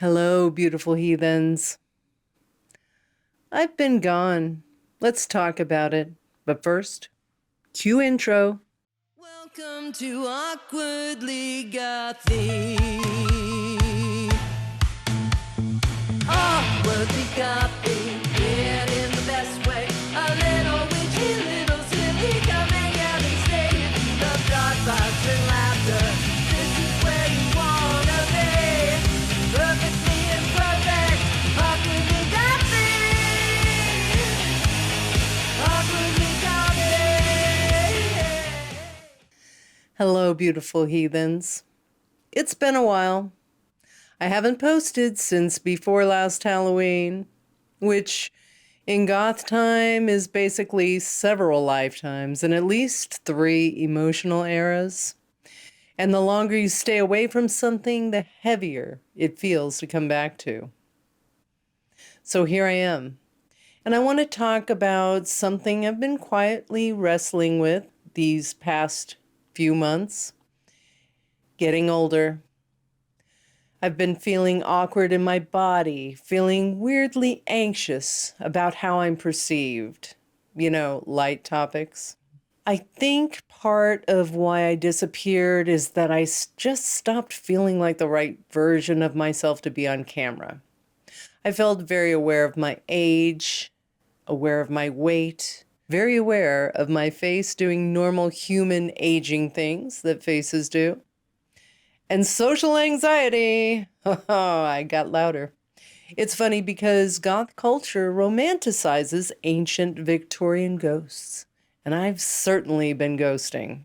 Hello, beautiful heathens. I've been gone. Let's talk about it. But first, cue intro. Welcome to Awkwardly Gothy. Awkwardly Gothy, yeah, in the best way. A little witchy, little silly, coming out and staying. Love dark vibes and laughter. This is where you wanna be. Perfectly imperfect. Awkwardly Gothy. Awkwardly Gothy. Hello, beautiful heathens. It's been a while. I haven't posted since before last Halloween, which in goth time is basically several lifetimes and at least 3 emotional eras. And the longer you stay away from something, the heavier it feels to come back to. So here I am. And I want to talk about something I've been quietly wrestling with these past few months. Getting older. I've been feeling awkward in my body, feeling weirdly anxious about how I'm perceived. Light topics. I think part of why I disappeared is that just stopped feeling like the right version of myself to be on camera. I felt very aware of my age, aware of my weight, very aware of my face doing normal human aging things that faces do. And social anxiety. Oh, I got louder. It's funny because goth culture romanticizes ancient Victorian ghosts, and I've certainly been ghosting.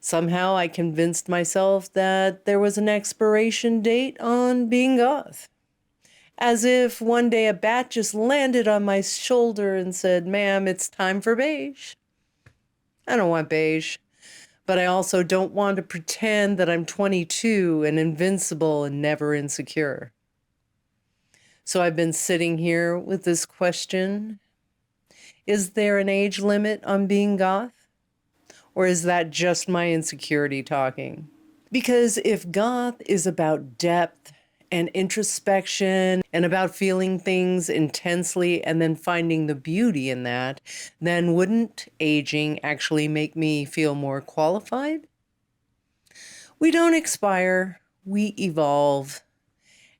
Somehow I convinced myself that there was an expiration date on being goth. As if one day a bat just landed on my shoulder and said, "Ma'am, it's time for beige." I don't want beige, but I also don't want to pretend that I'm 22 and invincible and never insecure. So I've been sitting here with this question. Is there an age limit on being goth? Or is that just my insecurity talking? Because if goth is about depth and introspection and about feeling things intensely and then finding the beauty in that, then wouldn't aging actually make me feel more qualified? We don't expire, we evolve.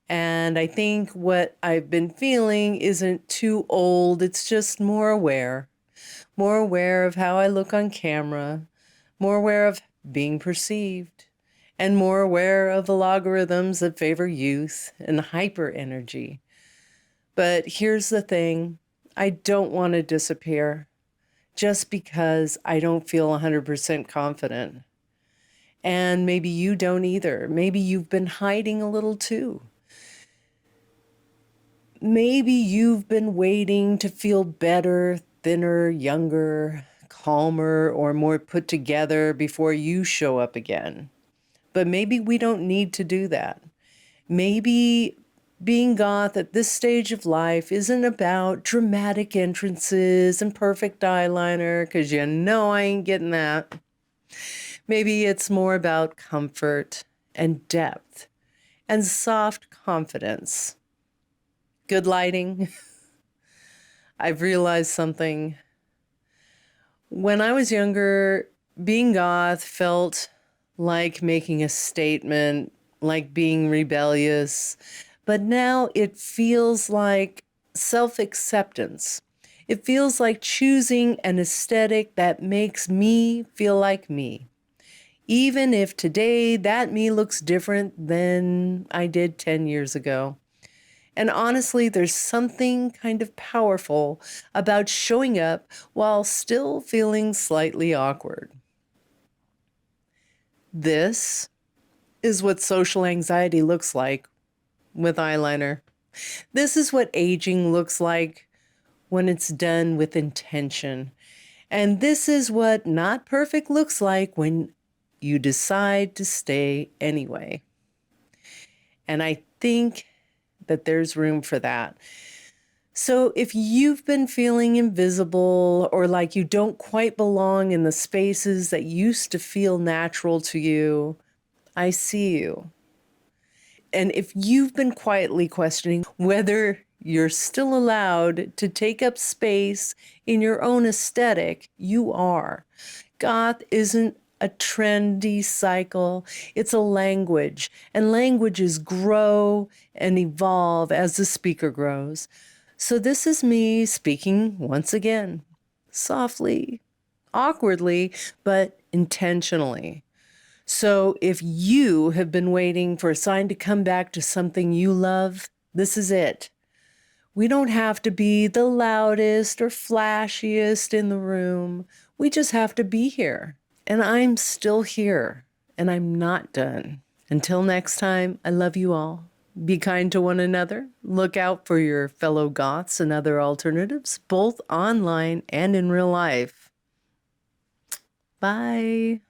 And I think what I've been feeling isn't too old, it's just more aware of how I look on camera, more aware of being perceived, and more aware of the logarithms that favor youth and hyper energy. But here's the thing, I don't want to disappear just because I don't feel 100% confident. And maybe you don't either. Maybe you've been hiding a little too. Maybe you've been waiting to feel better, thinner, younger, calmer, or more put together before you show up again. But maybe we don't need to do that. Maybe being goth at this stage of life isn't about dramatic entrances and perfect eyeliner, because you know I ain't getting that. Maybe it's more about comfort and depth and soft confidence. Good lighting. I've realized something. When I was younger, being goth felt like making a statement, like being rebellious. But now it feels like self-acceptance. It feels like choosing an aesthetic that makes me feel like me. Even if today that me looks different than I did 10 years ago. And honestly, there's something kind of powerful about showing up while still feeling slightly awkward. This is what social anxiety looks like with eyeliner. This is what aging looks like when it's done with intention. And this is what not perfect looks like when you decide to stay anyway. And I think that there's room for that. So if you've been feeling invisible or like you don't quite belong in the spaces that used to feel natural to you, I see you. And if you've been quietly questioning whether you're still allowed to take up space in your own aesthetic, you are. Goth isn't a trendy cycle, it's a language, and languages grow and evolve as the speaker grows. So, this is me speaking once again, softly, awkwardly, but intentionally. So, if you have been waiting for a sign to come back to something you love, this is it. We don't have to be the loudest or flashiest in the room. We just have to be here. And I'm still here, and I'm not done. Until next time, I love you all. Be kind to one another. Look out for your fellow goths and other alternatives, both online and in real life. Bye.